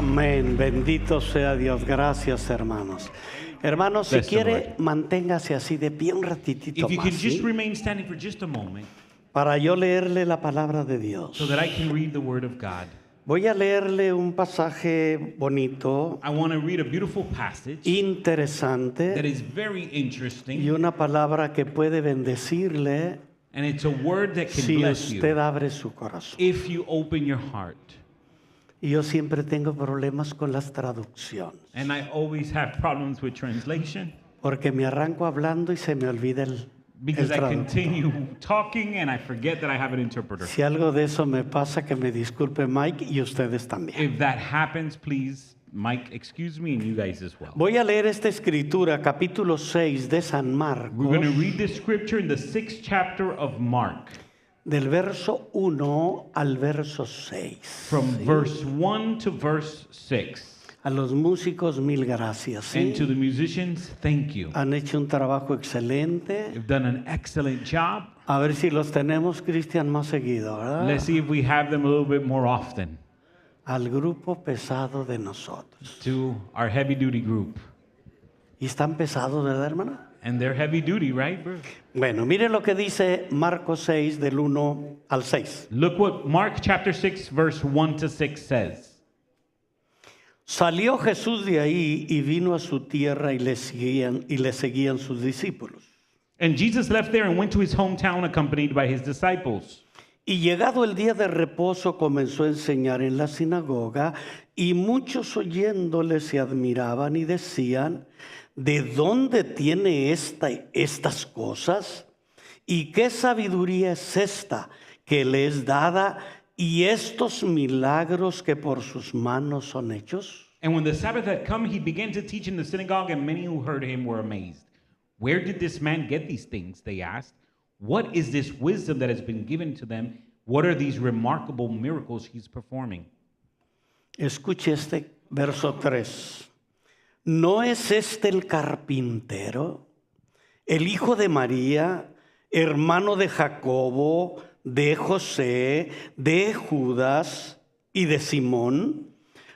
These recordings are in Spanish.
Amén. Bendito sea Dios. Gracias, hermanos. Hermanos, si Bless the quiere, manténgase así de pie un ratitito If you más, can just ¿sí? remain standing for just a moment Para yo leerle la palabra de Dios. so that I can read the Word of God. Voy a leerle un pasaje bonito, I want to read a beautiful passage that interesante is very y interesting, una palabra que puede bendecirle and it's a word that can si bless usted you abre su corazón. if you open your heart. Y yo siempre tengo problemas con las traducciones, And I always have problems with translation porque me arranco hablando y se me olvida el because I traductor. continue talking and I forget that I have an interpreter. Si algo de eso me pasa, que me disculpe Mike y ustedes también. If that happens, please, Mike, excuse me, and you guys as well. Voy a leer esta escritura, capítulo 6 de San We're going to Marcos, read this scripture in the 6th chapter of Mark, del verso 1 al verso 6. from verse 1 to verse 6. A los músicos, mil gracias. ¿sí? And to the musicians, thank you. Han hecho un trabajo excelente. You've done an excellent job. A ver si los tenemos, Cristian, más seguido, ¿verdad? Let's see if we have them a little bit more often. Al grupo pesado de nosotros. To our heavy duty group. ¿Y están pesados, verdad, hermano? And they're heavy duty, right, bro? Bueno, mire lo que dice Marcos 6, del 1 al 6. Look what Mark chapter 6, verse 1 to 6 says. Salió Jesús de ahí y vino a su tierra y le seguían sus discípulos. And Jesus left there and went to his hometown accompanied by his disciples. Y llegado el día de reposo comenzó a enseñar en la sinagoga y muchos oyéndole se admiraban y decían, ¿de dónde tiene estas cosas? ¿Y qué sabiduría es esta que le es dada y estos milagros que por sus manos son hechos? And when the Sabbath had come, he began to teach in the synagogue, and many who heard him were amazed. Where did this man get these things? They asked. What is this wisdom that has been given to them? What are these remarkable miracles he's performing? Escuche este verso 3. ¿No es este el carpintero, el hijo de María, hermano de Jacobo, de José, de Judas y de Simón?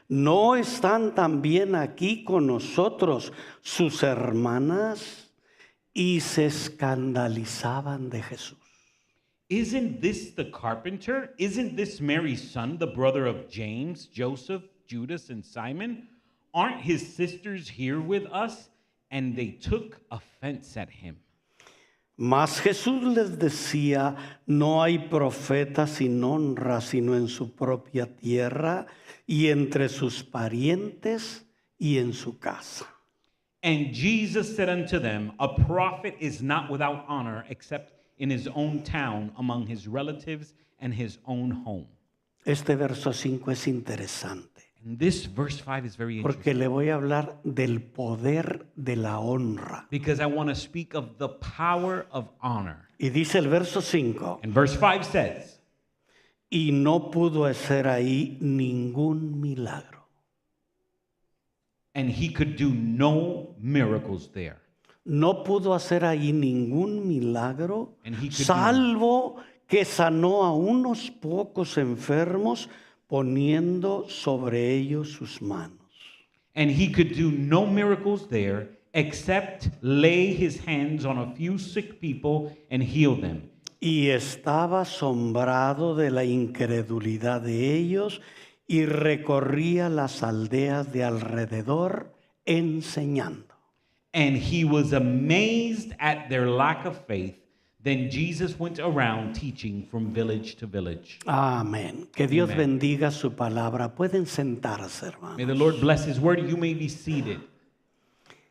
¿No están también aquí con nosotros sus hermanas? Y se escandalizaban de Jesús. Isn't this the carpenter? Isn't this Mary's son, the brother of James, Joseph, Judas, and Simon? Aren't his sisters here with us? And they took offense at him. Mas Jesús les decía, no hay profeta sin honra, sino en su propia tierra y entre sus parientes y en su casa. And Jesus said unto them, a prophet is not without honor except in his own town, among his relatives and his own home. Este verso 5 es interesante, And this verse 5 is very interesting porque le voy a hablar del poder de la honra. because I want to speak of the power of honor. Y dice el verso 5, And verse 5 says, y no pudo hacer ahí ningún milagro. and he could do no miracles there. No pudo hacer ahí ningún milagro, And he could salvo que sanó a unos pocos enfermos poniendo sobre ellos sus manos. And he could do no miracles there except lay his hands on a few sick people and heal them. Y estaba asombrado de la incredulidad de ellos y recorría las aldeas de alrededor enseñando. And he was amazed at their lack of faith. Then Jesus went around teaching from village to village. Amén. Que Dios Amen. bendiga su palabra. Pueden sentarse, hermano. May the Lord bless his word. You may be seated.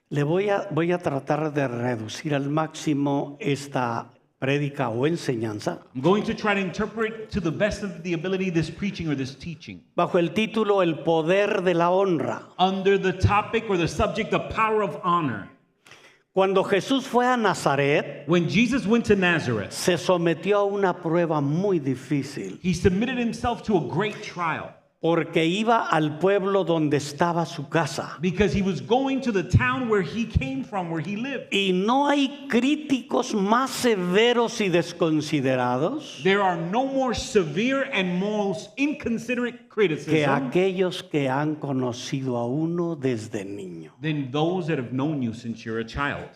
Le voy a tratar de reducir al máximo esta prédica o enseñanza I'm going to try to interpret to the best of the ability this preaching or this teaching bajo el título El poder de la honra. under the topic or the subject, the power of honor. Cuando Jesús fue a Nazaret, When Jesus went to Nazareth, se sometió a una prueba muy difícil. he submitted himself to a great trial. porque iba al pueblo donde estaba su casa. because he was going to the town where he came from, where he lived. Y no hay críticos más severos y desconsiderados There are no more severe and most inconsiderate que criticism aquellos que han conocido a uno desde niño. than those that have known you since you're a child.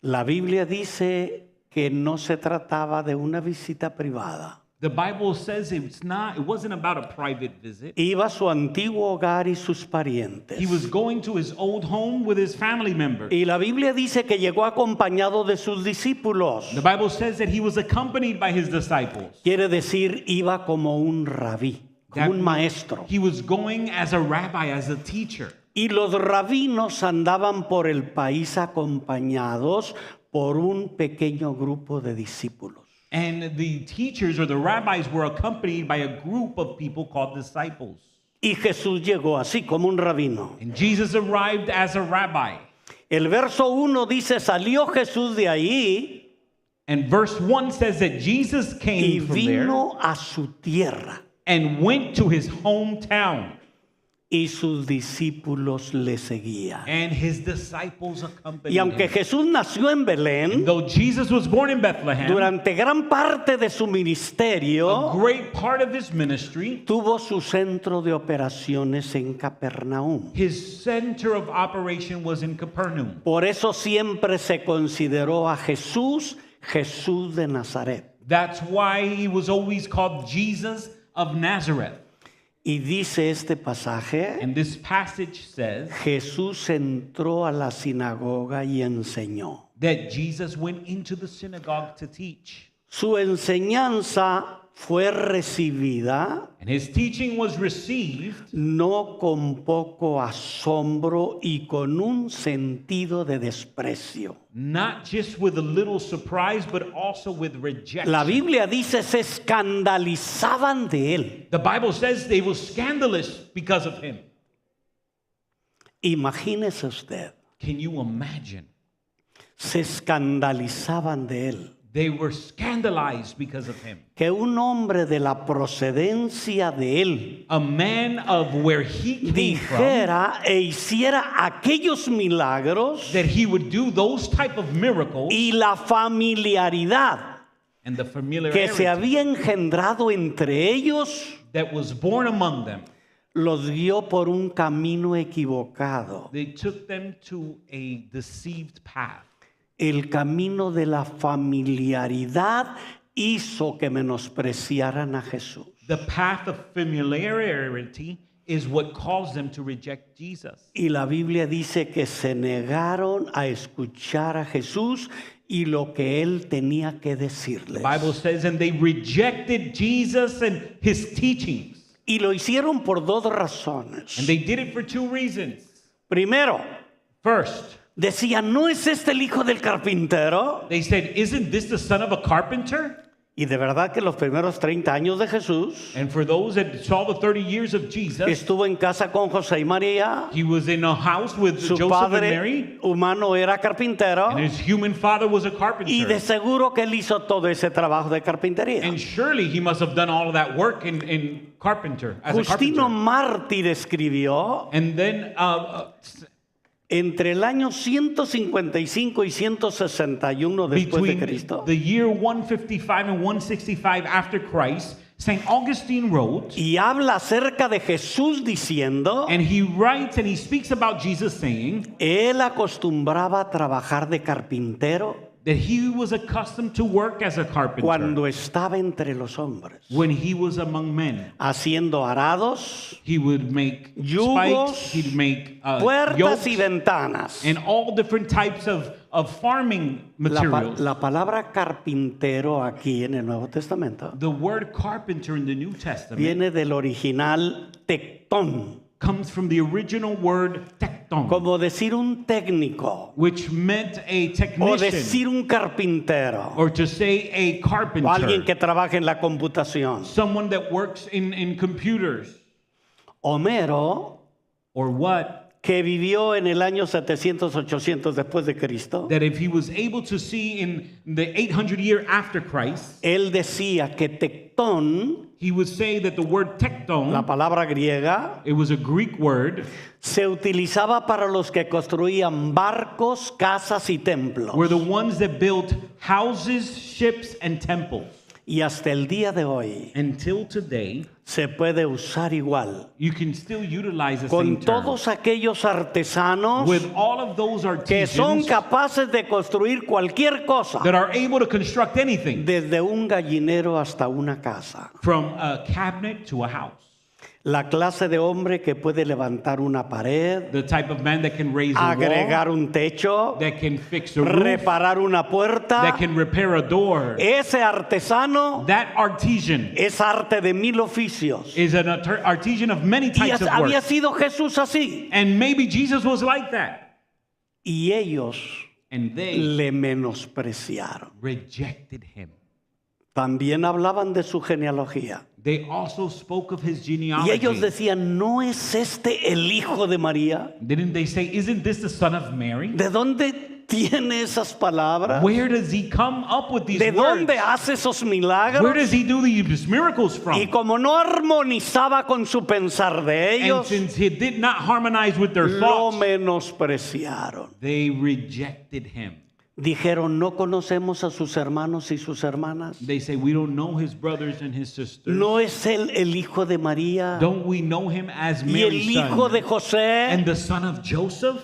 La Biblia dice que no se trataba de una visita privada. The Bible says it wasn't about a private visit. Iba a su antiguo hogar y sus parientes. He was going to his old home with his family members. Y la Biblia dice que llegó acompañado de sus discípulos. The Bible says that he was accompanied by his disciples. Quiere decir, iba como un rabí, como un maestro. He was going as a rabbi, as a teacher. Y los rabinos andaban por el país acompañados por un pequeño grupo de discípulos. And the teachers or the rabbis were accompanied by a group of people called disciples. Y Jesús llegó así como un rabino. And Jesus arrived as a rabbi. El verso 1 dice, salió Jesús de ahí And verse 1 says that Jesus y came from there vino a su tierra. and went to his hometown. Y sus discípulos le seguían. And his disciples accompanied Y aunque him. Jesús nació en Belén, Though Jesus was born in Bethlehem, durante gran parte de su a ministerio great part of his ministry, tuvo su centro de operaciones en Capernaum. his center of operation was in Capernaum. Por eso siempre se consideró a Jesús, Jesús de Nazaret. That's why he was always called Jesus of Nazareth. Y dice este pasaje, And this passage says Jesús entró a la sinagoga y enseñó. that Jesus went into the synagogue to teach. Su enseñanza fue recibida And his teaching was received no con poco asombro y con un sentido de desprecio. not just with a little surprise, but also with rejection. La Biblia dice se escandalizaban de él. The Bible says they were scandalous because of him. Imagínese usted, Can you imagine? se escandalizaban de él. They were scandalized because of him. Que un hombre de la procedencia de él A man of where he came from, dijera e hiciera aquellos milagros that he would do those type of miracles y la familiaridad and the que familiarity se había engendrado entre ellos that was born among them. los guió por un camino equivocado, They took them to a deceived path. el camino de la familiaridad hizo que menospreciaran a Jesús. The path of familiarity is what caused them to reject Jesus. Y la Biblia dice que se negaron a escuchar a Jesús y lo que él tenía que decirles. The Bible says, and they rejected Jesus and his teachings. Y lo hicieron por dos razones. And they did it for two reasons. Primero, First, decían, ¿no es este el hijo del carpintero? they said, isn't this the son of a carpenter? Y de verdad que los primeros 30 años de Jesús And for those that saw the 30 years of Jesus, estuvo en casa con José y María. he was in a house with Su Joseph and padre Mary, humano era carpintero. and his human father was a Y de carpenter. seguro que él hizo todo ese trabajo de carpintería. And surely he must have done all of that work in carpenter, as a Justino carpenter. Mártir escribió And then entre el año 155 y 161 después de between Cristo. the year 155 and 165 after Christ, St. Augustine wrote, Y habla acerca de Jesús diciendo, and he writes and he speaks about Jesus saying él acostumbraba a trabajar de carpintero that he was accustomed to work as a carpenter cuando estaba entre los hombres, when he was among men. haciendo arados, He would make Yugos, spikes, he'd make puertas yokes, y ventanas. and all different types of farming materials. La palabra carpintero aquí en el Nuevo Testamento The word carpenter in the New Testament viene del original tectón, comes from the original word tecton, como decir un técnico which meant a o technician, decir un carpintero or to say a o alguien carpenter, que trabaja en la computación. someone that works in computers. Homero Or what? que vivió en el año 700, 800 después de Cristo, that if he was able to see in the 800 year after Christ, él decía que tectón, he would say that the word tekton, la palabra griega, it was a Greek word, se utilizaba para los que construían barcos, casas y templos. were the ones that built houses, ships, and temples. Y hasta el día de hoy Until today, se puede usar igual. you can still utilize the Con same term. todos aquellos artesanos With all of those que son artisans capaces de construir cualquier cosa, that are able to construct anything, desde un gallinero hasta una casa. from a cabinet to a house. La clase de hombre que puede levantar una pared, The type of man that can raise a wall, agregar un techo, that can fix a roof, reparar una puerta. that can repair a door. Ese artesano That artisan es arte de mil oficios. is an artisan of many Y types of había work. sido Jesús así. And maybe Jesus was like that. Y ellos And they le menospreciaron. rejected him. También hablaban de su genealogía. They also spoke of his Y ellos genealogy. decían, ¿no es este el hijo de María? Didn't they say, isn't this the son of Mary? ¿De dónde tiene esas palabras? Where does he come up with these ¿De words? dónde hace esos Where milagros? does he do these miracles Y from? como no armonizaba con su pensar de And ellos, since he did not harmonize with their lo thoughts, menospreciaron. they rejected him. Dijeron, no conocemos a sus hermanos y sus hermanas. They say, we don't know his brothers and his sisters. ¿No es él el hijo de María Don't we know him as y el Mary's hijo de son José? and the son of Joseph?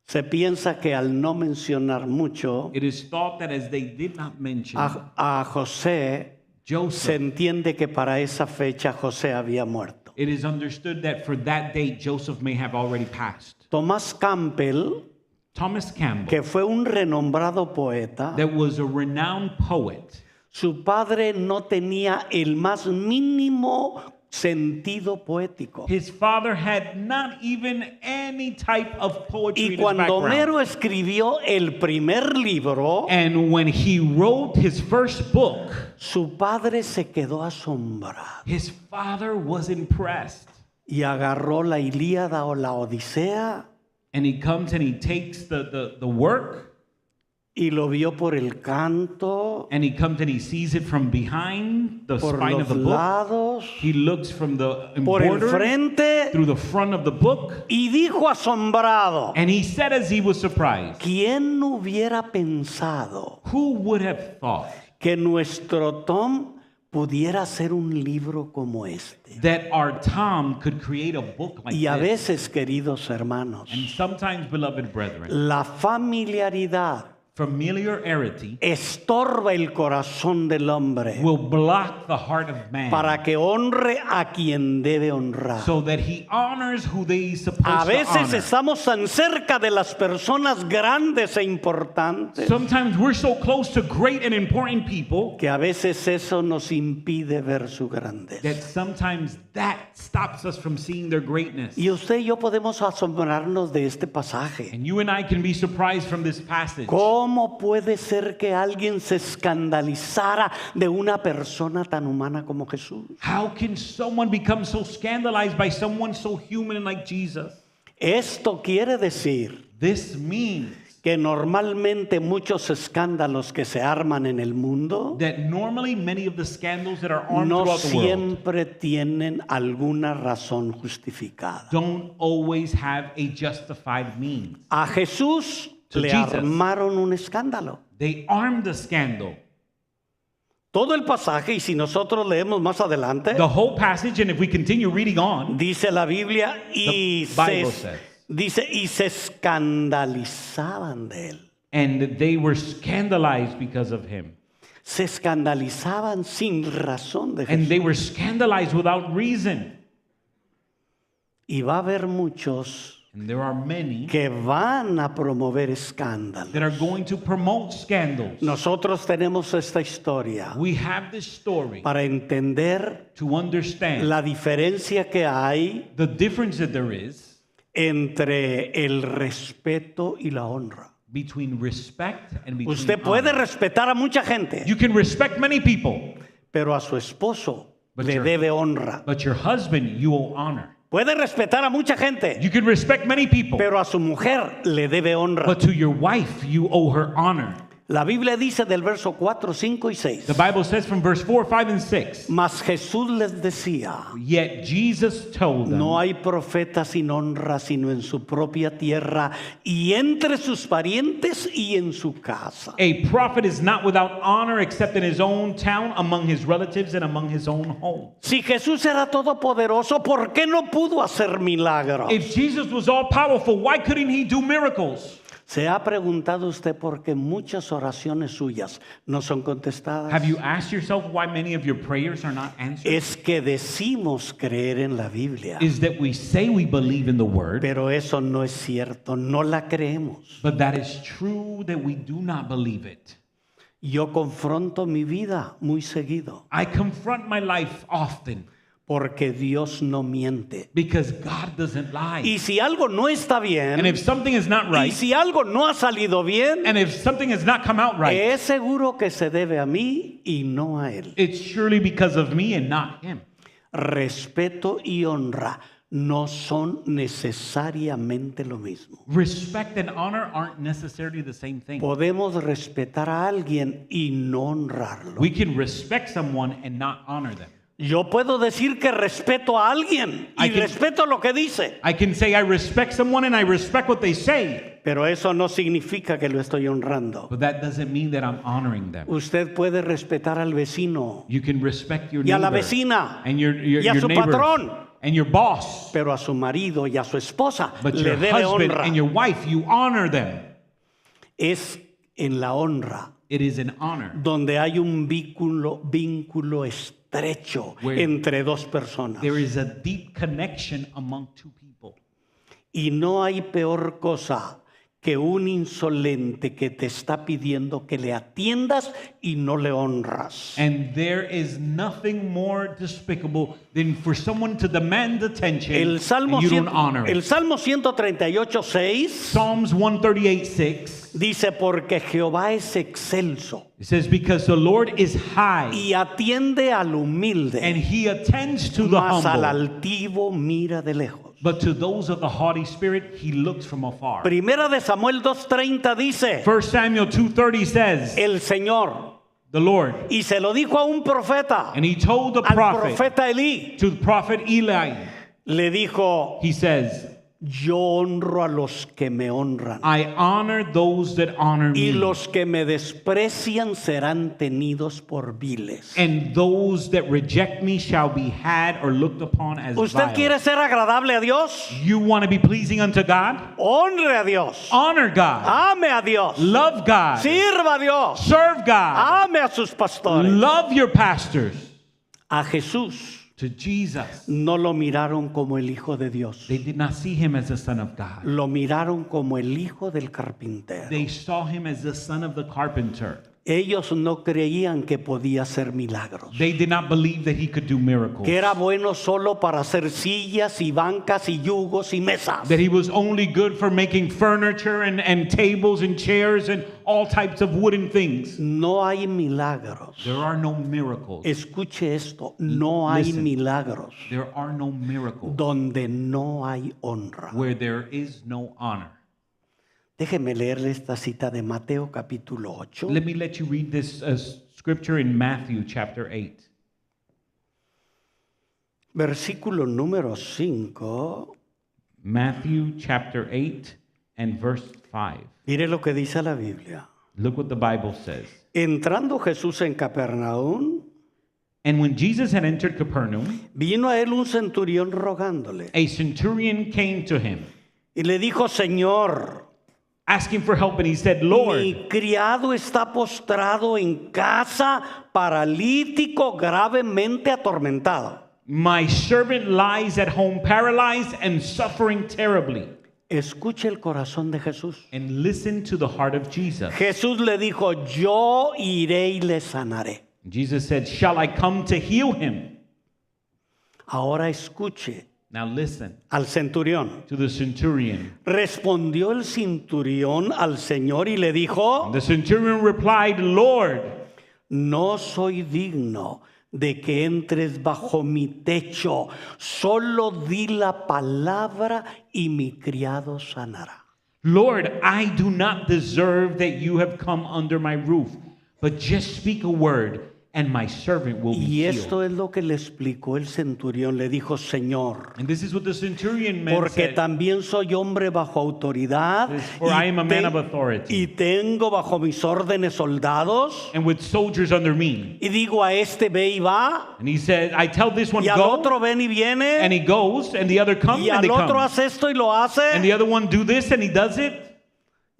Se piensa que al no mencionar mucho It is thought that as they did not mention a José, se Joseph, entiende que para esa fecha José había muerto. it is understood that for that date, Joseph may have already passed. Tomás Campbell, Thomas Campbell, que fue un renombrado poeta, that was a renowned poet, su padre no tenía el más mínimo sentido poético. his father had not even any type of poetry Y in his cuando background. Homero escribió el primer libro, And when he wrote his first book, su padre se quedó asombrado his father was impressed. y agarró la Ilíada o la Odisea And he comes and he takes the work, y lo vio por el canto, and he comes and he sees it from behind the por spine of los the book. lados, He looks from the por el border frente through the front of the book, y dijo asombrado, and he said as he was surprised, ¿quién hubiera pensado who would have thought que nuestro Tom pudiera hacer un libro como este? that our Tom could create a book like Y a this? veces, queridos hermanos, And sometimes, beloved brethren, la familiaridad familiarity estorba el corazón del hombre will block the heart of man para que honre a quien debe honrar. so that he honors who they supposed A to veces honor. estamos tan cerca de las personas grandes e importantes Sometimes we're so close to great and important people que a veces eso nos impide ver su grandeza. that sometimes that stops us from seeing their greatness. Y usted y yo podemos asombrarnos de este pasaje. And you and I can be surprised from this passage. ¿Cómo puede ser que alguien se escandalizara de una persona tan humana como Jesús? How can someone become so scandalized by someone so human like Jesus? Esto quiere decir This means que normalmente muchos escándalos que se arman en el mundo that normally many of the scandals that are armed no throughout the world siempre tienen alguna razón justificada. don't always have a justified means. A Jesús To le Jesus. armaron un escándalo. They armed the scandal. Todo el pasaje, y si nosotros leemos más adelante, The whole passage, and if we continue reading on, dice la Biblia, y The Bible se, says. dice, y se escandalizaban de él. and they were scandalized because of him. Se escandalizaban sin razón de And Jesús. they were scandalized without reason. Y va a haber muchos And there are many que van a promover escándalos. that are going to promote scandals. Nosotros tenemos esta historia We have this story para entender to understand la diferencia que hay the difference that there is entre el respeto y la honra. between respect and between Usted puede honor. respetar a mucha gente, You can respect many people, pero a su esposo But le your- debe honra. but your husband you will honor. Puede respetar a mucha gente, You can respect many people, pero a su mujer le debe honra. but to your wife, you owe her honor. La Biblia dice del verso 4, 5 y 6. The Bible says from verse 4, 5, and 6, Mas Jesús les decía, yet Jesus told them, no hay profeta sin honra sino en su propia tierra y entre sus parientes y en su casa. a prophet is not without honor except in his own town, among his relatives, and among his own home. Si Jesús era todopoderoso, ¿por qué no pudo hacer milagros? If Jesus was all powerful, why couldn't he do miracles? ¿Se ha preguntado usted por qué muchas oraciones suyas no son contestadas? Have you asked yourself why many of your prayers are not answered? Es que decimos creer en la Biblia, Is that we say we believe in the word, pero eso no es cierto, no la creemos. but that is true that we do not believe it. Yo confronto mi vida muy seguido, I confront my life often porque Dios no miente. because God doesn't lie. Y si algo no está bien, And if something is not y right, si algo no ha salido bien, and if something has not come out right, es seguro que se debe a mí y no a Él. it's surely because of me and not him. Respeto y honra no son necesariamente lo mismo. Respect and honor aren't necessarily the same thing. Podemos respetar a alguien y no honrarlo. We can respect someone and not honor them. Yo puedo decir que respeto a alguien y I can- respeto lo que dice, I can say I respect someone and I respect what they say, pero eso no significa que lo estoy honrando. but that doesn't mean that I'm honoring them. Usted puede respetar al vecino You can respect your y a la neighbor vecina and your y a your su neighbors patrón, and your boss, pero a su marido y a su esposa but le your debe husband honra. and your wife, you honor them. Es en la honra It is an honor. donde hay un vínculo estrecho Where entre dos personas. There is a deep connection among two people. Y no hay peor cosa que un insolente que te está pidiendo que le atiendas y no le honras. And there is nothing more despicable than for someone to demand attention El Salmo, and you don't honor el it. Salmo 138:6 Psalms 138:6, dice, porque Jehová es excelso it says, because the Lord is high y atiende al humilde, and he attends to the mas al humble, altivo mira de lejos. but to those of the haughty spirit he looks from afar. Primera de Samuel 2:30 dice, 1 Samuel 2:30 says, el Señor, the Lord, y se lo dijo a un profeta, and he told the al prophet, profeta Elí, to the prophet Eli, le dijo, he says, yo honro a los que me honran I honor those that honor y me, los que me desprecian serán tenidos por viles. and those that reject me shall be had or looked upon as ¿Usted vile. quiere ser agradable a Dios? You want to be pleasing unto God? Honre a Dios, Honor God. ame a Dios, Love God. sirva a Dios, Serve God. ame a sus pastores. Love your pastors. A Jesús To Jesus, no lo miraron como el Hijo de Dios, they did not see him as the son of God. lo miraron como el hijo del carpintero. They saw him as the son of the carpenter. Ellos no creían que podía hacer milagros, They did not believe that he could do miracles. que era bueno solo para hacer sillas y bancas y yugos y mesas. That he was only good for making furniture and tables and chairs and all types of wooden things. No hay milagros. There are no miracles. Escuche esto, no hay Listen. milagros There are no miracles donde no hay honra. where there is no honor. Déjeme leerle esta cita de Mateo capítulo 8, Let me let you read this scripture in Matthew chapter 8. versículo número 5. Matthew chapter 8 and verse 5. Mire lo que dice la Biblia. Look what the Bible says. Entrando Jesús en Capernaum, And when Jesus had entered Capernaum, vino a él un centurión rogándole a centurion came to him, y le dijo, Señor, asking for help, and he said, Lord, mi criado está postrado en casa, paralítico, gravemente atormentado. my servant lies at home paralyzed and suffering terribly. Escuche el corazón de Jesús. And listen to the heart of Jesus. Jesús le dijo, yo iré y le sanaré. Jesus said, shall I come to heal him? Ahora escuche Now listen al centurión. to the centurion. Respondió el centurión al Señor y le dijo, The centurion replied, Lord, no soy digno de que entres bajo mi techo. Solo di la palabra y mi criado sanará. Lord, I do not deserve that you have come under my roof, but just speak a word and my servant will be Y esto healed. es lo que le explicó el centurión. Le dijo, Señor, And this is what the centurion man porque said. también soy hombre bajo autoridad For I am a man of authority. y tengo bajo mis órdenes soldados. And with soldiers under me. Y digo a este ve y va, And he said, I tell this one y al go, otro ven y and viene, he goes, and the other comes, y and they al otro come. hace esto y lo And hace. the other one do this, and he does it.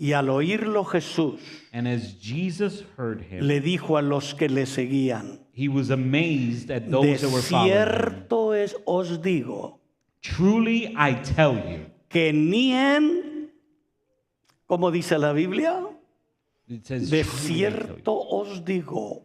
Y al oírlo Jesús And as Jesus heard him, le dijo a los que le seguían, he was amazed at de those that were following him. cierto os digo, Truly I tell you, que ni en, como dice la Biblia, it says, de truly I tell you. cierto os digo,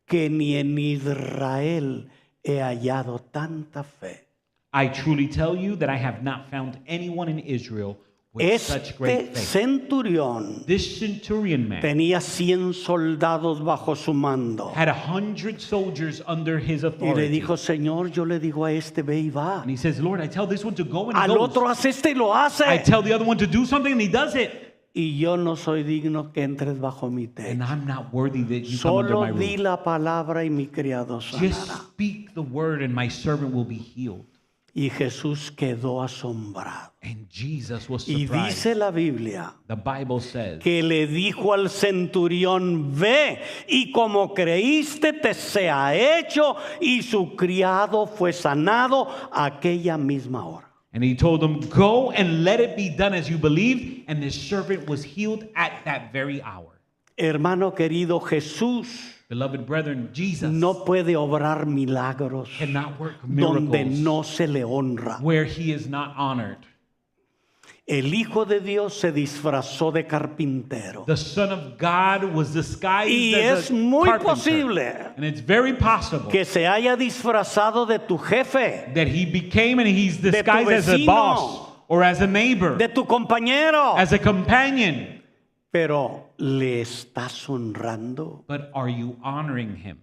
que ni en Israel he hallado tanta fe. I truly tell you that I have not found anyone in Israel with such great Este faith. centurión This centurion man tenía 100 soldados bajo su mando. had 100 soldiers under his Y le authority. dijo, Señor, yo le digo a este, ve y va. And he says, Lord, I tell this one to go and he Al goes. otro hace este y lo I hace. tell the other one to do something and he does it. Y yo no soy digno que entres bajo mi And techo. I'm not worthy that you come under Solo my di roof. la palabra y mi criado Just sanará. speak the word and my servant will be healed. Y Jesús quedó asombrado. And Jesus was Y surprised. dice la Biblia The Bible says que le dijo al centurión, ve y como creíste te sea hecho, y su criado fue sanado aquella misma hora. and he told him, go and let it be done as you believed. And his servant was healed at that very hour. Hermano querido, Jesús Beloved brethren, Jesus no puede obrar milagros cannot work donde miracles no se le honra. where he is not honored. El Hijo de Dios se disfrazó de carpintero. The Son of God was disguised Y as es a muy carpenter. posible And it's very possible que se haya disfrazado de tu jefe, that he became and he's tu disguised as a vecino, boss or as a neighbor, de tu compañero. as a companion. Pero ¿le estás honrando? But are you honoring him?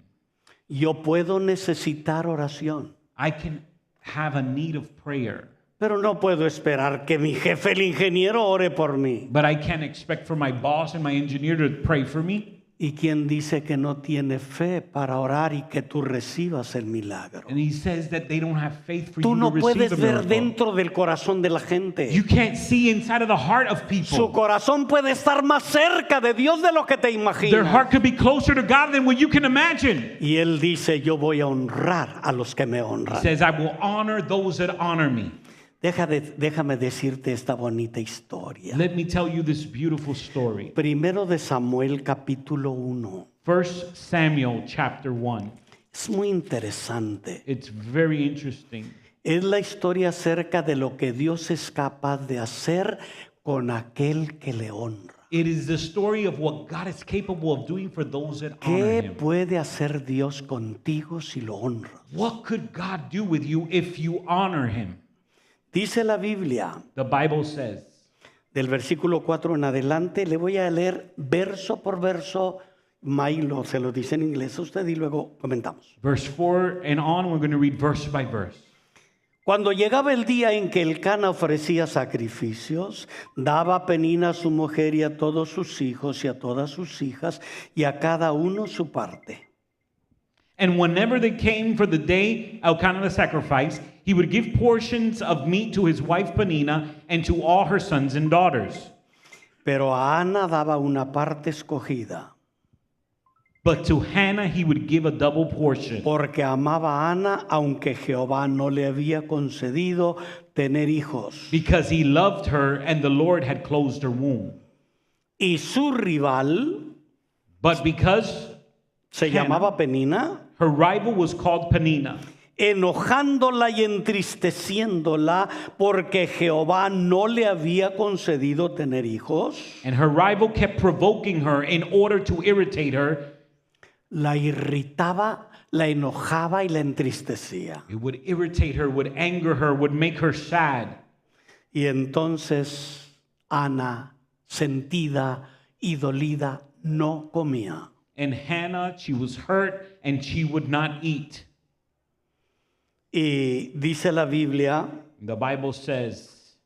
Yo puedo necesitar oración, I can have a need of prayer, pero no puedo esperar que mi jefe, el ingeniero, ore por mí. but I can't expect for my boss and my engineer to pray for me. ¿Y quién dice que no tiene fe para orar y que tú recibas el milagro? And he says that they don't have faith for Tú you no to receive puedes the ver miracle. dentro del corazón de la gente. You can't see inside of the heart of Su people. corazón puede estar más cerca de Dios de lo que te Their imaginas. heart could be closer to God than what you can imagine. Y él dice, yo voy a honrar a los que me He honran. says, I will honor those that honor me. Déjame decirte esta bonita historia. Let me tell you this beautiful story. Primero de Samuel capítulo 1. 1 Samuel chapter 1. Es muy interesante. It's very interesting. Es la historia acerca de lo que Dios es capaz de hacer con aquel que le honra. It is the story of what God is capable of doing for those that honor ¿Qué him. puede hacer Dios contigo si lo honras? What could God do with you if you honor him? Dice la Biblia, The Bible says, del versículo 4 en adelante, le voy a leer verso por verso. Milo se lo dice en inglés a usted y luego comentamos. verse 4 and on, we're going to read verse by verse. Cuando llegaba el día en que Elcana ofrecía sacrificios, daba Penina a su mujer y a todos sus hijos y a todas sus hijas y a cada uno su parte. And whenever they came for the day Elkanah the sacrifice, he would give portions of meat to his wife Penina and to all her sons and daughters. Pero a Ana daba una parte escogida, But to Hannah he would give a double portion, porque amaba a Ana, aunque Jehová no le había concedido tener hijos. because he loved her and the Lord had closed her womb. Y su rival But because se Hannah. llamaba Penina, her rival was called Penina, enojándola y entristeciéndola porque Jehová no le había concedido tener hijos, and her rival kept provoking her in order to irritate her, la irritaba, la enojaba y la entristecía. it would irritate her, would anger her, would make her sad. Y entonces Ana, sentida y dolida, no comía. And Hannah, she was hurt and she would not eat. Y dice la Biblia, The Bible says,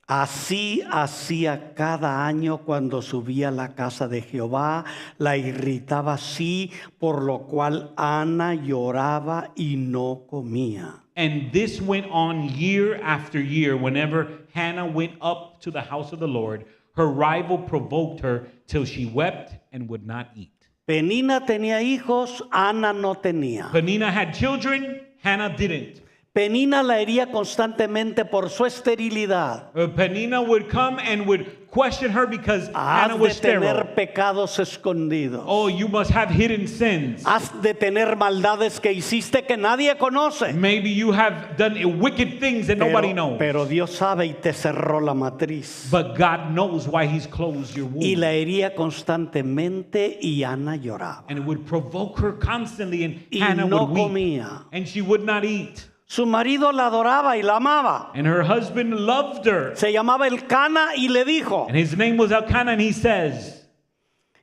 así hacía cada año cuando subía a la casa de Jehová, la irritaba así, por lo cual Ana lloraba y no comía. and this went on year after year. Whenever Hannah went up to the house of the Lord, her rival provoked her till she wept and would not eat. Penina tenía hijos, Ana no tenía. Penina had children, Hannah didn't. Penina la hería constantemente por su esterilidad. Penina would come and would question her because Hannah Has was de tener sterile. pecados escondidos. Oh, you must have hidden sins. Has de tener maldades que hiciste que nadie conoce. Maybe you have done wicked things that nobody knows. Pero Dios sabe y te cerró la matriz. But God knows why He's closed your Y womb. la hería constantemente y Ana lloraba. And it would provoke her constantly, and Y Hannah no would weep. comía. And she would not eat. Su marido la adoraba y la amaba. And her husband loved her. Se llamaba Elcana y le dijo. And his name was Elkanah, and he says,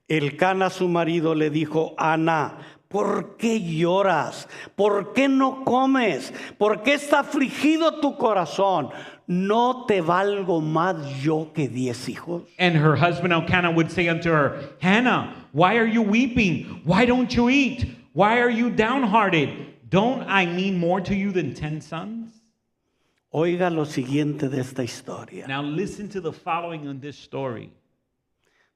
Elcana, su marido, le dijo, Ana, ¿por qué lloras? ¿Por qué no comes? ¿Por qué está afligido tu corazón? ¿No te valgo más yo que 10 hijos? and her husband Elkanah would say unto her, Hannah, why are you weeping? Why don't you eat? Why are you downhearted? Don't I mean more to you than 10 sons? Oiga lo siguiente de esta historia. Now listen to the following in this story.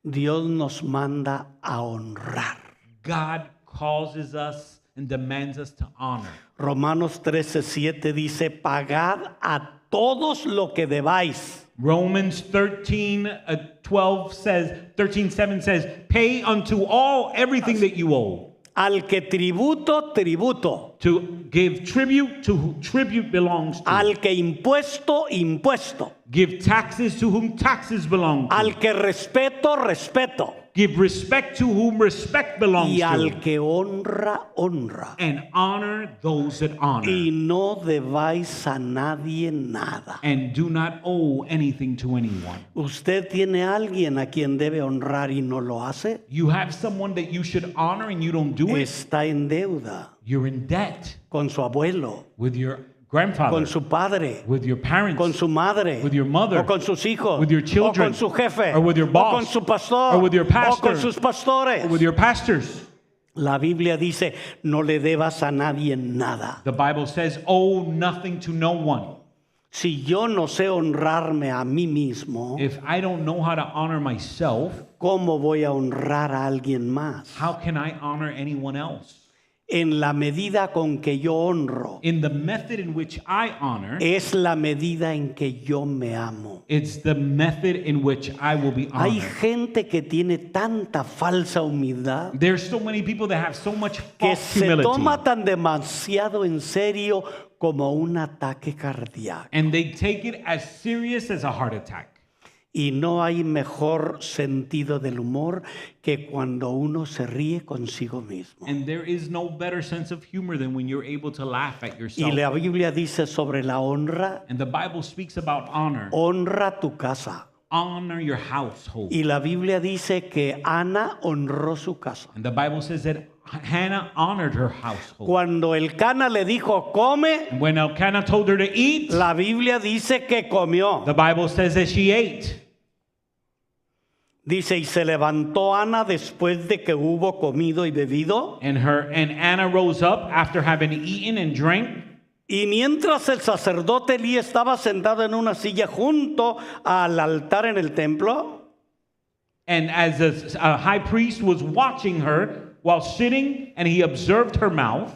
Dios nos manda a honrar. God causes us and demands us to honor. Romanos 13:7 dice, pagad a todos lo que debáis. Romans 13:7 says, pay unto all everything that you owe. Al que tributo, tributo. To give tribute to whom tribute belongs to. Al que impuesto, impuesto. Give taxes to whom taxes belong to. Al que respeto, respeto. Give respect to whom respect belongs Y al to. que honra, honra. And honor those that honor. Y no debáis a nadie nada. And do not owe anything to anyone. ¿Usted tiene a alguien a quien debe honrar y no lo hace? You have someone that you should honor and you don't do it. Está en deuda You're in debt con su abuelo, with your grandfather, con su padre, with your parents, con su madre, with your mother, o con sus hijos, with your o children, con su jefe, or with your o boss, con su pastor, or with your o pastor, con sus pastores. or with your pastors. La Biblia dice, no le debas a nadie nada. The Bible says, owe nothing to no one. Si yo no sé honrarme a mí mismo, If I don't know how to honor myself, ¿cómo voy a honrar a alguien más? how can I honor anyone else? En la medida con que yo honro, In the method in which I honor, es la medida en que yo me amo. it's the method in which I will be Hay honored. gente que tiene tanta falsa humildad There's so many people that have so much que false se humility. toma tan demasiado en serio como un ataque cardíaco. And they take it as serious as a heart attack. Y no hay mejor sentido del humor que cuando uno se ríe consigo mismo. And there is no better sense of humor than when you're able to laugh at Y yourself. la Biblia dice sobre la honra, And the Bible speaks about honor. honra tu casa. Honor your household. Y la Biblia dice que Ana honró su casa. And the Bible says that Hannah honored her household. Cuando Elcana le dijo come, And when Elkanah told her to eat, la Biblia dice que comió. the Bible says that she ate. Dice, y se levantó Ana después de que hubo comido y bebido. And Anna rose up after having eaten and drank. Y mientras el sacerdote Elí estaba sentado en una silla junto al altar en el templo, And as a high priest was watching her while sitting, and he observed her mouth,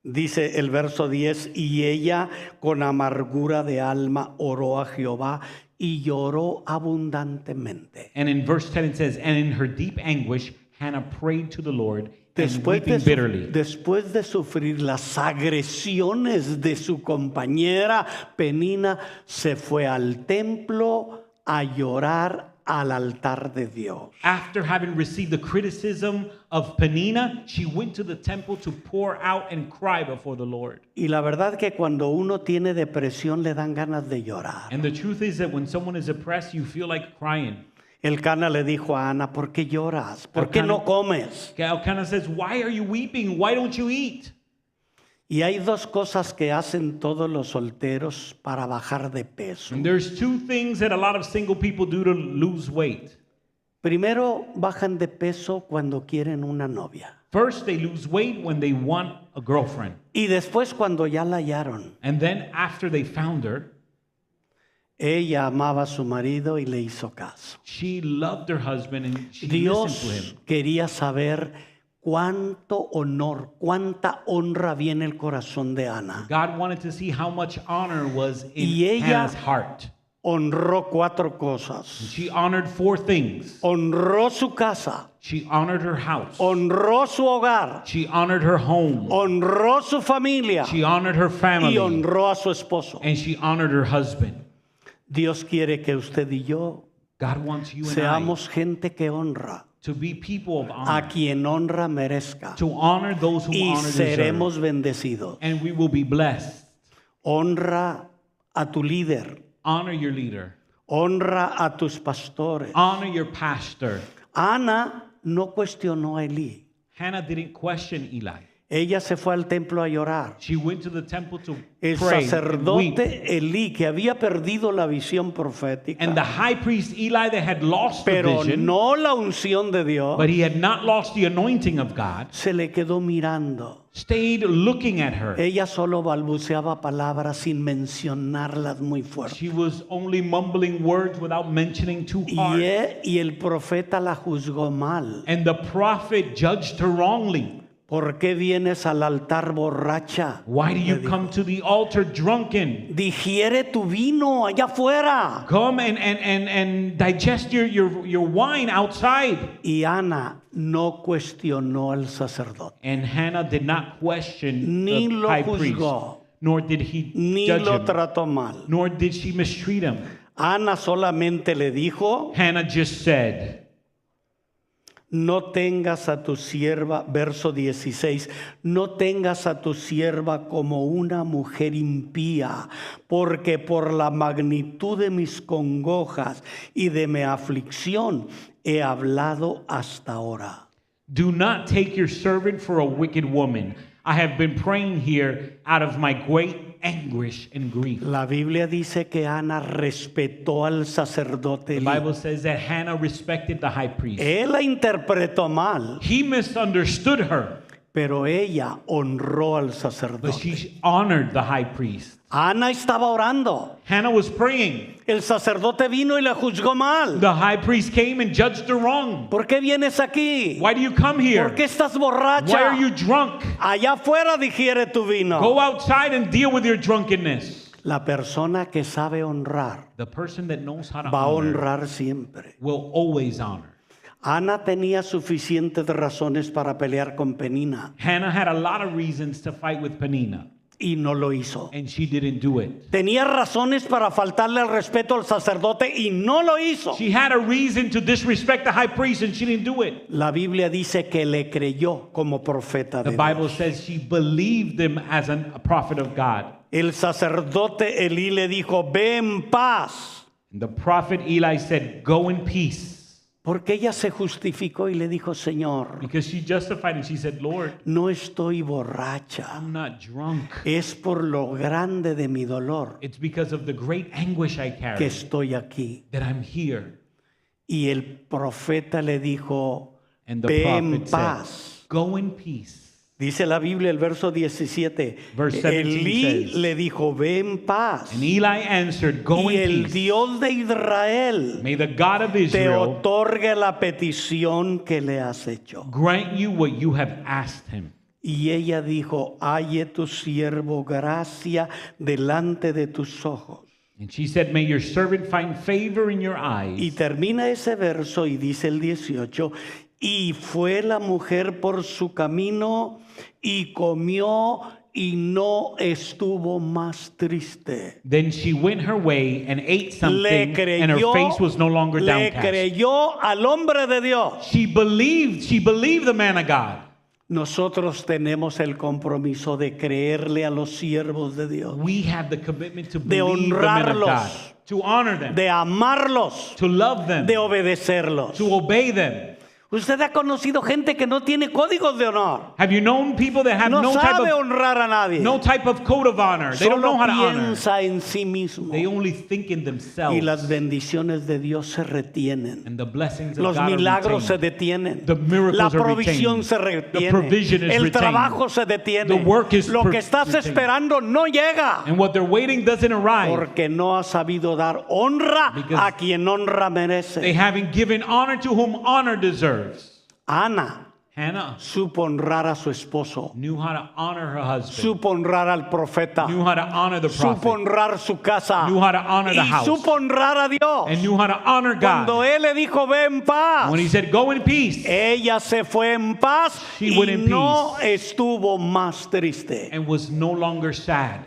dice el verso 10, y ella con amargura de alma oró a Jehová y lloró abundantemente. and in verse 10 it says, and in her deep anguish, Hannah prayed to the Lord and Después weeping bitterly. después de sufrir las agresiones de su compañera Penina, se fue al templo a llorar al altar de Dios. After having received the criticism of Penina, she went to the temple to pour out and cry before the Lord. Y la verdad que cuando uno tiene depresión le dan ganas de llorar. And the truth is that when someone is oppressed, you feel like crying. Elcana le dijo a Ana, ¿por qué lloras? ¿Por qué no comes? Elkanah says, why are you weeping? Why don't you eat? Y hay dos cosas que hacen todos los solteros para bajar de peso. And there's two things that a lot of single people do to lose weight. Primero, bajan de peso cuando quieren una novia. First, they lose weight when they want a girlfriend. Y después cuando ya la hallaron. And then after they found her, Ella amaba a su marido y le hizo caso. she loved her husband and she listened to Dios him. quería saber cuánto honor, cuánta honra viene el corazón de Ana. God wanted to see how much honor was in Y ella- Hannah's heart. Honró cuatro cosas. She honored four things. Honró su casa, She honored her house. honró su hogar, She honored her home. honró su familia She honored her family. y honró a su esposo. And she honored her husband. Dios quiere que usted y yo God wants you and seamos gente que honra. I to be people of A honor. quien honra merezca. To honor those who Y honor deserve. seremos bendecidos. And we will be blessed. Honra a tu líder. Honor your leader. Honra a tus pastores. Honor your pastor. Ana no cuestionó a Elí. Hannah didn't question Eli. Ella se fue al templo a llorar. She went to the temple to El pray and weep. sacerdote Elí, que había perdido la visión profética, And the high priest Eli that had lost the pero vision, no la unción de Dios, but he had not lost the anointing of God, se le quedó mirando. stayed looking at her. Ella solo balbuceaba palabras sin mencionarlas muy fuerte. She was only mumbling words without mentioning too hard. Y el profeta la juzgó mal. And the prophet judged her wrongly. ¿Por qué vienes al altar borracha? Why do Le you dijo. come to the altar drunken? Digiere tu vino allá afuera. Come and digest your wine outside. Y Ana no cuestionó al sacerdote, And Hannah did not question Ni the lo high priest, juzgó. nor did he ni judge lo him, trató mal. nor did she mistreat him. Ana solamente le dijo, Hannah just said, no tengas a tu sierva, verso 16, no tengas a tu sierva como una mujer impía, porque por la magnitud de mis congojas y de mi aflicción he hablado hasta ahora. do not take your servant for a wicked woman. I have been praying here out of my great anguish and grief. La Biblia dice que Ana respetó al sacerdote The Elí. Bible says that Hannah respected the high priest. Él la interpretó mal, He misunderstood her, pero ella honró al but sacerdote. she honored the high priest. Ana estaba orando. Hannah was praying. El sacerdote vino y la juzgó mal. The high priest came and judged her wrong. ¿Por qué vienes aquí? Why do you come here? ¿Por qué estás Why borracha? are you drunk? Allá afuera digiere tu vino. Go outside and deal with your drunkenness. La persona que sabe honrar The person that knows how to va a honor honrar siempre. will always honor. Ana tenía suficientes razones para pelear con Penina Hannah had a lot of reasons to fight with Penina, y no lo hizo. and she didn't do it. Tenía razones para faltarle el respeto al sacerdote y no lo hizo. She had a reason to disrespect the high priest, and she didn't do it. La Biblia dice que le creyó como profeta The de Bible Dios. says she believed him as a prophet of God. El sacerdote Elí le dijo, ve en paz. And the prophet Eli said, go in peace. Porque ella se justificó y le dijo, Señor, Because she justified and she said, Lord, no estoy borracha. I'm not drunk. Es por lo grande de mi dolor It's because of the great anguish I que carry estoy aquí. that I'm here. Y el profeta le dijo, And the ve en prophet paz. said, go in peace. Dice la Biblia, el verso 17. Verse 17 Elí says, le dijo, ve en paz. And Eli answered, go Y in el peace. Dios de Israel May the God of te Israel otorgue la petición que le has hecho. grant you what you have asked him. Y ella dijo, halle tu siervo gracia delante de tus ojos. And she said, may your servant find favor in your Y eyes. termina ese verso y dice el 18, y fue la mujer por su camino y comió y no estuvo más triste. Then she went her way and ate Le something, and her creyó, face was no longer le downcast. creyó al hombre de Dios. She believed the man of God. Nosotros tenemos el compromiso de creerle a los siervos de Dios, We have the commitment to de believe the man of God, honrarlos, to honor them, de amarlos, to love them, de obedecerlos. to obey them. Usted ha conocido gente que no tiene códigos de honor. Have you known people that have No no type sabe of honrar a nadie. no type of code of honor? They don't know Solo how to honor. piensa en sí mismo. They only think in Y themselves. las bendiciones de Dios se retienen. And the blessings of Los God are milagros se retained. detienen. The miracles La are provisión retained. se The retiene. provision is El retained. trabajo se detiene. The work is Lo que estás retained. esperando no llega. And what they're waiting doesn't arrive. Porque no ha sabido dar honra Because a quien honra They merece. haven't given honor to whom honor deserves. Ana Hannah supo honrar a su esposo. knew how to honor her husband. Supo honrar al profeta. Knew how to honor the Supo prophet. honrar su casa. Knew how to honor the Y house. supo honrar a Dios. And knew how to honor Cuando God. él le dijo, ve en paz. When he said, go in peace, Ella se fue en paz She y went in no estuvo más triste. and was no longer sad.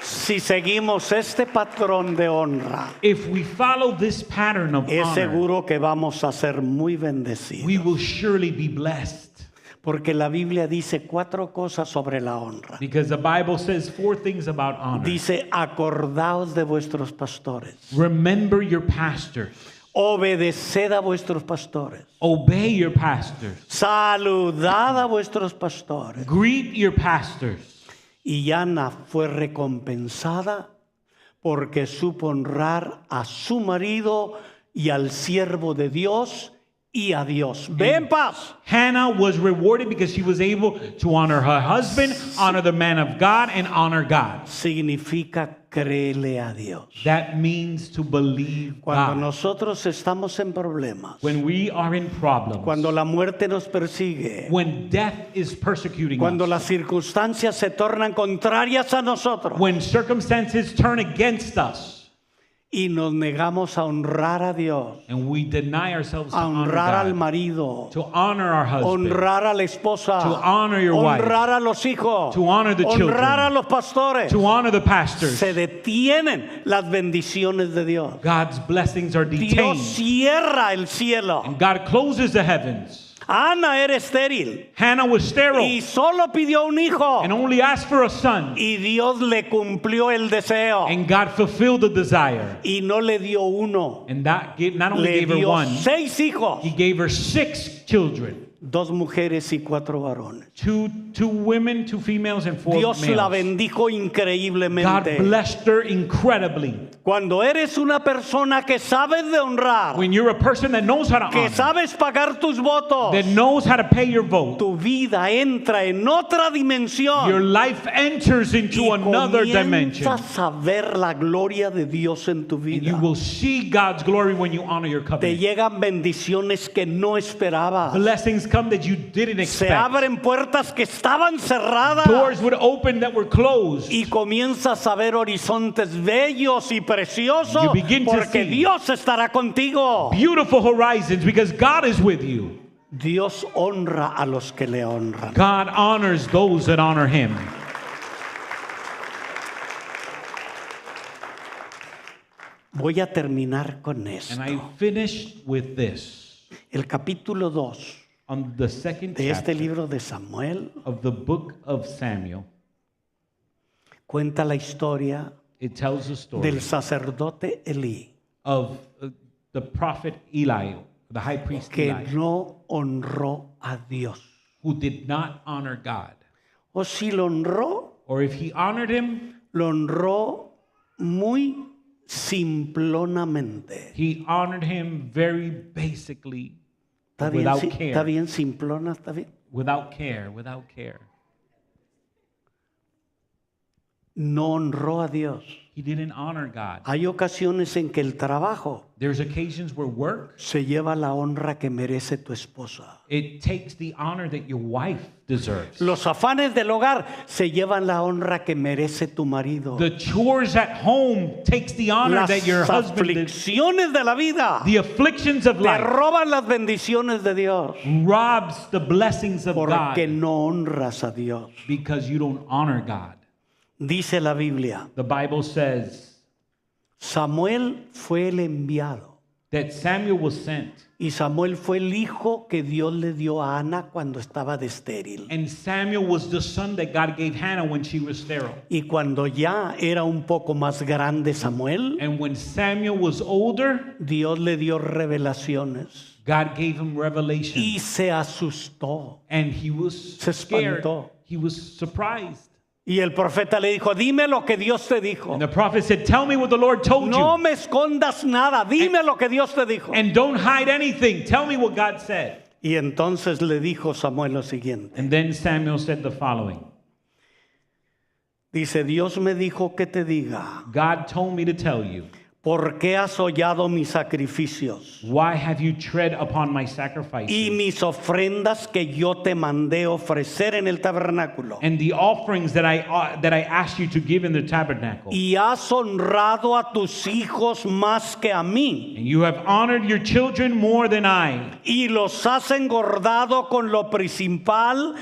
Si seguimos este patrón de honra, If we follow this pattern of es honor, seguro que vamos a ser muy we bendecidos. will surely be blessed. Porque la Biblia dice 4 cosas sobre la honra. Because the Bible says 4 things about honor. Dice, acordaos de vuestros pastores. Remember your pastors. Obedeced a vuestros pastores. Obey your pastors. Saludad a vuestros pastores. Greet your pastors. Y Ana fue recompensada porque supo honrar a su marido y al siervo de Dios y a Dios. Ve en paz. Hannah was rewarded because she was able to honor her husband, honor the man of God, and honor God. Significa créele a Dios. That means to believe Cuando God. nosotros estamos en problemas, When we are in problems, cuando la muerte nos persigue, when death is persecuting cuando us, las circunstancias se tornan contrarias a nosotros when circumstances turn against us, y nos negamos a honrar a Dios, and we deny ourselves to a honor honrar al God, marido, to honor our husband, honrar a la esposa, To honor your wife. honrar a los hijos, To honor the children. honrar a los pastores, to honor the pastors, se detienen las bendiciones de Dios. God's blessings are Dios detained, cierra el cielo. and God closes the heavens. Ana era estéril Hannah was sterile y solo pidió un hijo and only asked for a son, y Dios le cumplió el deseo and God fulfilled the desire. y no le dio uno, And that not only le gave her dio one, 6 hijos, He gave her 6 children. 2 mujeres y 4 varones. Two women, 2 females, and 4 Dios la males. bendijo God increíblemente. blessed her incredibly. Cuando eres una persona que sabes de honrar, When you're a person that knows how to que honor, sabes pagar tus votos, that knows how to pay your vote, tu vida entra en otra dimensión your life enters into y another dimension. comienzas a ver la gloria de Dios en tu And vida. you will see God's glory when you honor your Te covenant. llegan bendiciones que no esperabas. Blessings come that you didn't Se expect. abren puertas que estaban cerradas Doors would open that were closed. y comienzas a ver horizontes bellos y preciosos You begin to porque see Dios estará contigo. Beautiful horizons because God is with you. Dios honra a los que le honran. God honors those that honor Him. Voy a terminar con esto. And I finished with this. El capítulo 2 On the second de este chapter libro de Samuel of the book of Samuel, cuenta la historia it tells the story del sacerdote Elí of the prophet Eli, the high priest que Eli, no honró a Dios. who did not honor God. O si lo honró, Or if he honored him, lo honró muy simplonamente. he honored him very basically, ¿Está bien, without está care. bien simplona? ¿Está bien? Without care, without care. No honró a Dios. He didn't honor God. Hay ocasiones en que el trabajo There's occasions where work, se lleva la honra que merece tu esposa. it takes the honor that your wife deserves. Los afanes del hogar se llevan la honra que merece tu marido. The chores at home takes the honor Las that your husband deserves. aflicciones de la vida The afflictions of te life roban las bendiciones de Dios robs the blessings of porque God no honras a Dios. because you don't honor God. Dice la Biblia, The Bible says Samuel fue el enviado that Samuel was sent. Y Samuel fue el hijo que Dios le dio a Ana cuando estaba de estéril. And Samuel was the son that God gave Hannah when she was sterile. Y cuando ya era un poco más grande Samuel, And when Samuel was older, Dios le dio revelaciones. God gave him revelation. Y se asustó. And he was Se scared. espantó. He was surprised. Y el profeta le dijo, dime lo que Dios te dijo. And the prophet said, tell me what the Lord told No you. me escondas nada, dime lo que Dios te dijo. And don't hide anything. Tell me what God said. Y entonces le dijo Samuel lo siguiente. And then Samuel said the following. Dice, Dios me dijo que te diga, God told me to tell you, ¿por qué has hollado mis sacrificios why have you tread upon my y sacrifices mis ofrendas que yo te mandé ofrecer en el tabernáculo? and the offerings that I asked you to give in the tabernacle? Y has honrado a tus hijos más que a mí, And you have honored your children more than I, y los has engordado con lo principal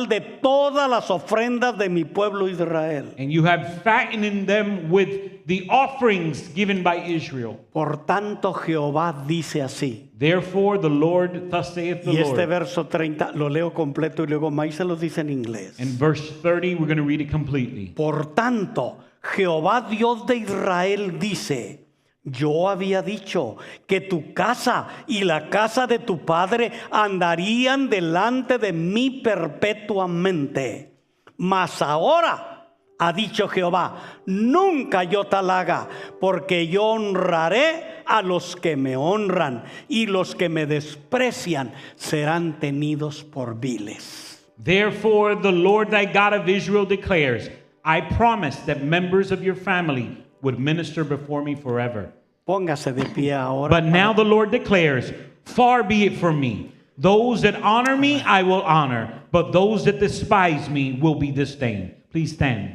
de todas las ofrendas de mi pueblo Israel. and you have fattened them with the offerings given by Israel. Por tanto, Jehová dice así. Therefore, the Lord, thus saith the Y este Lord. verso 30 lo leo completo y luego May se los dice en inglés. In verse 30, we're going to read it completely. Por tanto, Jehová Dios de Israel dice, yo había dicho que tu casa y la casa de tu padre andarían delante de mí perpetuamente. Mas ahora, ha dicho Jehová, nunca yo tal haga, porque yo honraré a los que me honran y los que me desprecian serán tenidos por viles. Therefore, the Lord thy God of Israel declares, I promised that members of your family would minister before me forever. Póngase de pie ahora. But now the Lord declares, far be it from me. Those that honor me, I will honor, but those that despise me will be disdained. Please stand.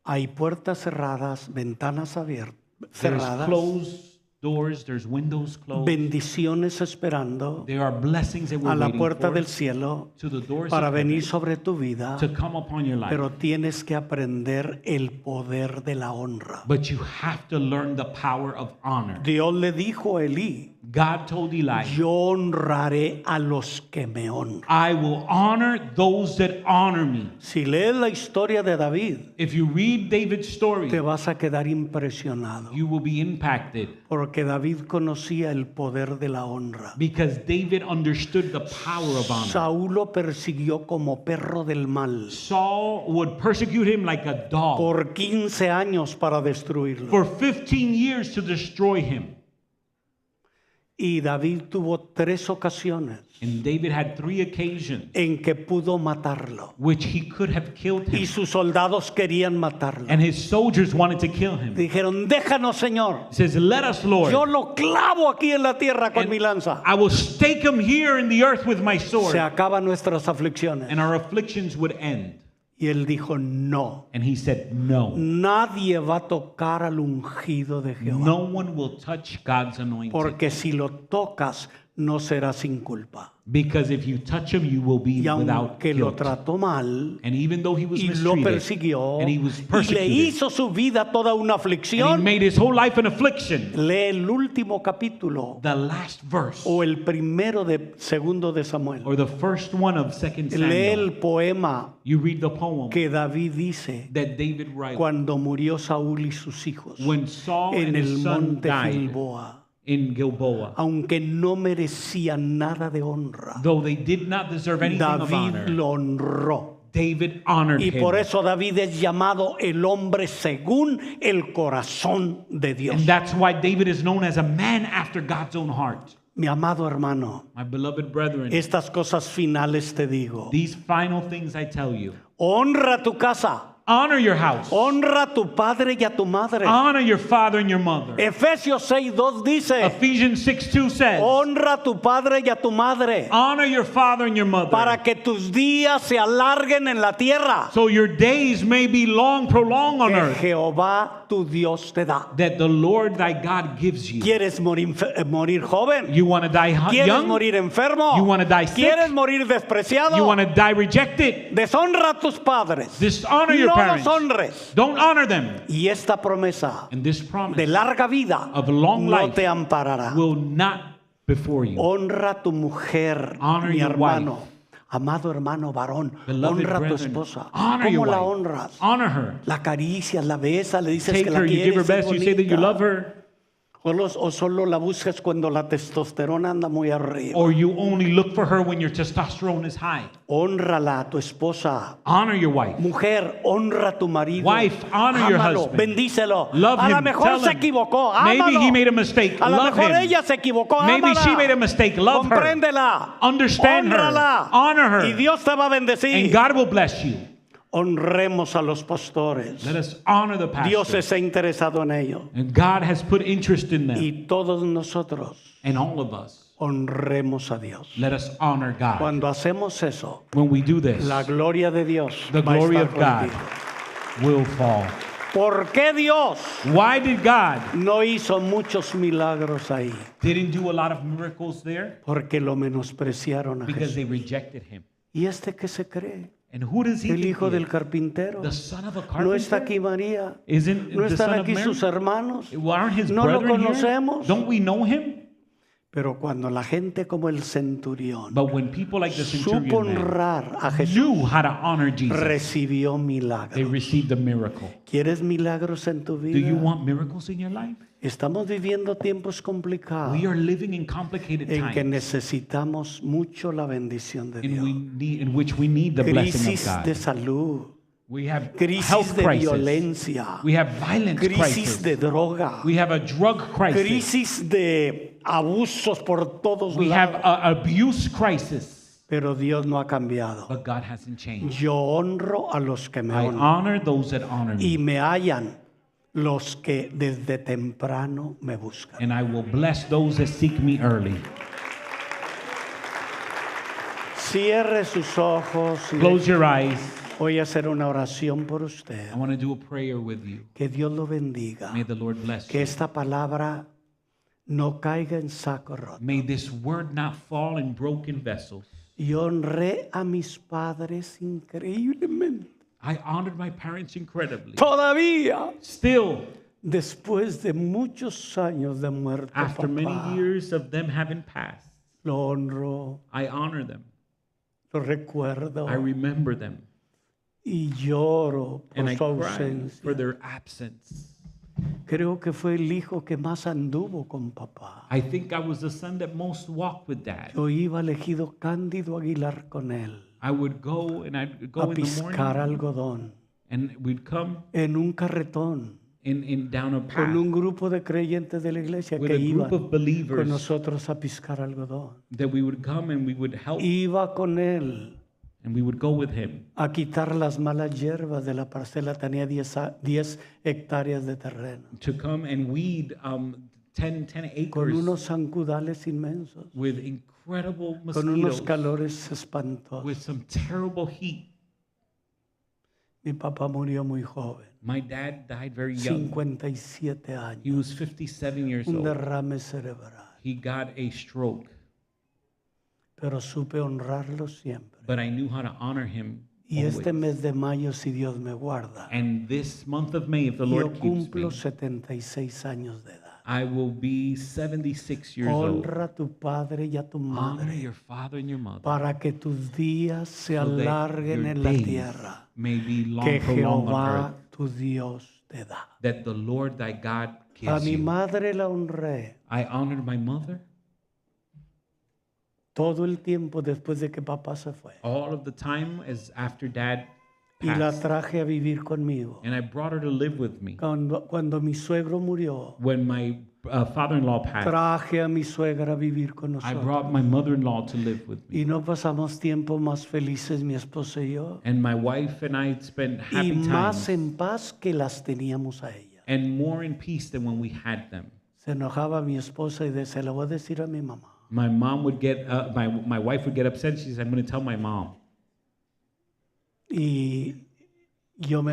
Hay puertas cerradas, ventanas abiertas, There's cerradas, closed doors, there's windows closed. bendiciones esperando There are blessings that a we're la waiting puerta for del cielo to the doors para of venir heaven sobre tu vida, to come upon your life. pero tienes que aprender el poder de la honra. But you have to learn the power of honor. Dios le dijo a Elí, God told Eli, yo honraré a los que me honran. I will honor those that honor me. Si lees la historia de David, If you read David's story, te vas a quedar impresionado, you will be impacted porque David conocía el poder de la honra. because David understood the power of honor. Saúl lo persiguió como perro del mal Saul would persecute him like a dog por 15 años para destruirlo. for 15 years to destroy him. Y David tuvo 3 ocasiones And David had 3 occasions en que pudo matarlo. which he could have killed Y him. sus soldados querían matarlo. And his soldiers wanted to kill him. Dijeron, déjanos, Señor. He says, let us, Lord. Yo lo clavo aquí en la tierra con And mi lanza. I will stake him here in the earth with my sword. Se acaban nuestras aflicciones. And our afflictions would end. Y él dijo, no. And he said, no. Nadie va a tocar al ungido de Jehová. No one will touch God's anointed. Porque si lo tocas, no será sin culpa. Because if you touch him, you will be Y without aunque lo guilt. trató mal, And even though he was y lo mistreated, persiguió, and he was y le persecuted, hizo su vida toda una and he aflicción, made his whole life an affliction, lee el último capítulo the last verse, o el primero de segundo de Samuel. or the first one of 2 Lee Samuel, el poema you read the poem que David dice that David writes cuando murió Saúl y sus hijos when Saul en and el his son monte died Gilboa, in Gilboa. aunque no merecían nada de honra. Though they did not deserve anything of David honor, lo honró. David honored Y him. por eso David es llamado el hombre según el corazón de Dios. And that's why David is known as a man after God's own heart. Mi amado hermano, My beloved brethren, estas cosas finales te digo. these final things I tell you. Honra tu casa, Honor your house. honra a tu padre y a tu madre. Honor your father and your mother. Efesios 6:2 dice, Ephesians 6:2 says, honra a tu padre y a tu madre honor your father and your mother, para que tus días se alarguen en la tierra so your days may be long, prolonged on que earth, Jehová tu Dios te da. that the Lord thy God gives you. ¿Quieres morir joven? You want to die ¿Quieres young? morir enfermo? You wanna die sick? ¿Quieres morir despreciado? You want to die rejected? Deshonra a tus padres. Dishonor your No parents. los honres. Don't honor them. Y esta promesa And this de promise larga vida of long no life te amparará. will not before you. Honra a tu mujer, Honor mi your hermano. wife. Amado hermano varón, Beloved honra a tu brethren, esposa. honor ¿Cómo your la wife. honras? Honor her. La acaricias, la besas, le dices Take que la her. You give her quieres. best. You say that you love her. O solo la buscas cuando la testosterona anda muy arriba. Or you only look for her when your testosterone is high. Honrala a tu esposa. Honor your wife. Mujer, honra a tu marido. Wife, honor your Ámalo, husband. bendícelo. Love A lo him. mejor Tell se him. equivocó. Maybe Ámalo. he made a mistake. A lo Love mejor him. ella se equivocó. Maybe Ámala. she made a mistake. Love her. Compréndela. Understand her. Honrala. Honor her. Y Dios te va a bendecir. And God will bless you. Honremos a los pastores. Let us honor the Dios pastor. está interesado en ello. And God has put interest in them. Y todos nosotros And all of us. honremos a Dios. Let us honor God. Cuando hacemos eso, When we do this, la gloria de Dios the va a glory estar of God contigo. will fall. ¿Por qué Dios Why did God no hizo muchos milagros ahí? didn't do a lot of miracles there? Porque lo menospreciaron a Because Jesús. they rejected him. ¿Y este qué se cree? And who does he El think hijo he del is? carpintero. The son of a ¿No está carpenter? aquí María? Isn't ¿No the están son of aquí Mary? sus hermanos? Aren't his ¿No lo brethren here? conocemos? Don't we know him? Pero cuando la gente como el centurión But when people like the supo centurion man honrar a Jesús, knew how to honor Jesus, recibió they milagros. received a miracle. ¿Quieres milagros en tu Do you vida? want miracles in your life? Estamos viviendo tiempos complicados We are living in complicated en que times necesitamos mucho la bendición de Dios. in which we need the blessing Crisis of de God. salud, We have crisis health de crisis. violencia, We have violence crisis crisis. de droga, We have a drug crisis. crisis de abusos por todos We have lados. an abuse crisis. Pero Dios no ha cambiado. But God hasn't changed. Yo honro a los que me I honran honor those that honor y me. me hallan los que desde temprano me buscan. And I will bless those that seek me early. Cierre sus ojos. Close your eyes. Voy a hacer una oración por usted. I want to do a prayer with you. Que Dios lo bendiga. May the Lord bless Que you. esta palabra no caiga en saco roto. May this word not fall in broken vessels. Y honré a mis padres increíblemente. I honored my parents incredibly. Todavía, Still, después de muchos años de muerte, after many papá, years of them having passed, lo honro, I honor them. lo recuerdo I remember them. y lloro And por I su cry ausencia. for their absence. Creo que fue el hijo que más anduvo con papá. I think I was the son that most walked with dad. Yo iba al ejido Cándido Aguilar con él I would go and I'd a go in the piscar morning algodón and we'd come en un carretón in down a con path un grupo de creyentes de la iglesia with que a group iban of con believers nosotros a piscar algodón. that we would come and we would help Iba con él and we would go with him a quitar las malas hierbas de la parcela. Tenía 10 hectáreas de terreno to come and weed 10 con acres unos zancudales inmensos, with incredible con unos mosquitoes, calores espantosos. with some terrible heat. Mi papá murió muy joven, My dad died very young. 57 años, He was 57 years un old. derrame cerebral. He got a stroke, Pero supe honrarlo siempre. but I knew how to honor him Y este always. mes de mayo, si Dios me guarda, And this month of May, if the yo Lord keeps me, cumplo 76 años de edad. I will be 76 years old. Honra a tu padre y a tu Honor madre your father and your mother, para que tus días se so that alarguen your en la days tierra may be que long prolonged on Jehová earth, tu Dios te da. that the Lord thy God A gives mi you. madre la honré I honored my mother todo el tiempo después de que papá se fue. all of the time as after dad Y la passed. traje a vivir conmigo. And I brought her to live with me. Cuando mi suegro murió, When my father-in-law passed, traje a mi suegra a vivir con I nosotros. brought my mother-in-law to live with me. Y no pasamos tiempo más felices mi esposa y yo. And my wife and I spent Y happy más times en paz que las teníamos a ella. and more in peace than when we had them. Se enojaba mi esposa y se lo voy a decir a mi mamá. My mom would get, my wife would get upset. She said, I'm going to tell my mom. Y yo me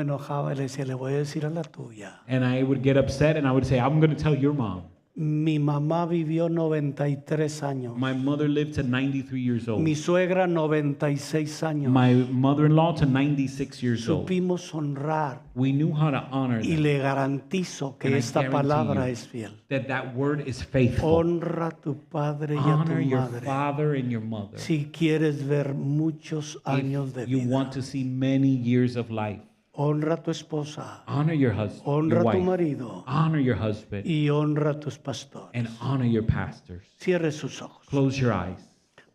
enojaba y le decía, le voy a decir a la tuya. And I would get upset and I would say, I'm going to tell your mom. Mi mamá vivió 93 años. My mother lived to 93 years old. Mi suegra 96 años. My mother-in-law to 96 years old. Supimos honrar We knew how to honor y them. le garantizo que And I esta guarantee palabra you es fiel. that word is faithful. Honra a tu padre y a tu Honor your madre. father and your mother. Si quieres ver muchos años de If you vida. want to see many years of life, Honra a tu esposa. honor your husband, Honra your a tu wife. marido. Honor your husband Y honra a tus pastores. and honor your pastors. Cierre sus ojos. Close your eyes.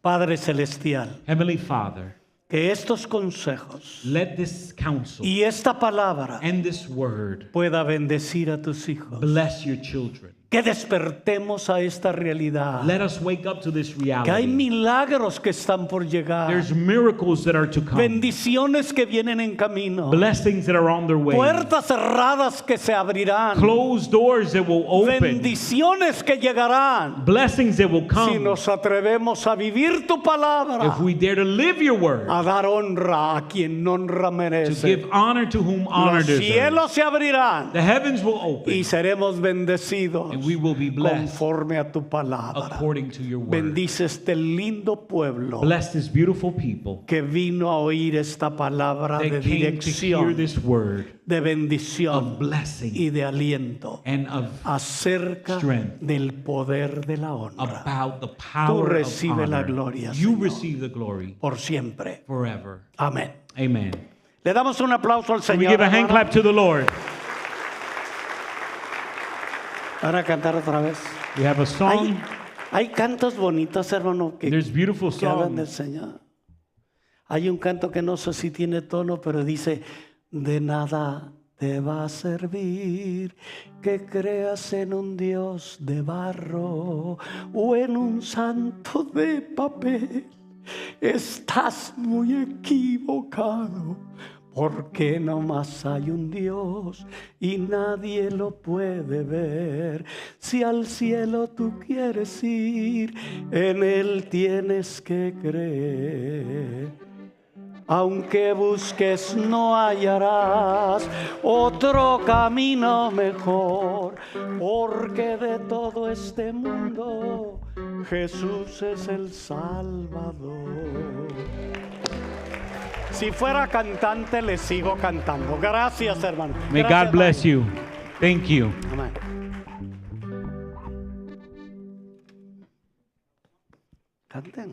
Padre Celestial, Heavenly Father, que estos consejos let this counsel y esta palabra and this word pueda bendecir a tus hijos. bless your children. Que despertemos a esta realidad. Let us wake up to this Que hay reality. milagros que están por llegar. There's miracles that are to come. Bendiciones que vienen en camino. Blessings that are on their way. Puertas cerradas que se abrirán. Closed doors that will open. Bendiciones que llegarán. Blessings that will Si come. nos atrevemos a vivir tu palabra. If we dare to live your word, A dar honra a quien honra to merece. give honor to whom honor Los deserves. cielos se abrirán The heavens will open y seremos bendecidos and we will be blessed conforme a tu palabra. according to your word. Bendice este lindo pueblo Bless this beautiful people que vino a oír esta palabra de that came to hear dirección, this word de of bendición blessing y de aliento and of acerca strength del poder de la honra about the power of recibe la honor. gloria, You Señor. receive the glory por siempre. forever. Amén. Amen. Le damos un aplauso al Can we Señor. give a hand hermano. clap to the Lord? Van a cantar otra vez. We have a song. Hay cantos bonitos, hermano, que There's beautiful que hablan del songs. Señor. Hay un canto que no sé si tiene tono, pero dice, de nada te va a servir que creas en un Dios de barro o en un santo de papel. Estás muy equivocado, porque nomás hay un Dios y nadie lo puede ver. Si al cielo tú quieres ir, en Él tienes que creer. Aunque busques no hallarás otro camino mejor, porque de todo este mundo Jesús es el Salvador. Si fuera cantante, le sigo cantando. Gracias, hermano. May Gracias, God bless hermano. you. Thank you. Amén. Canten.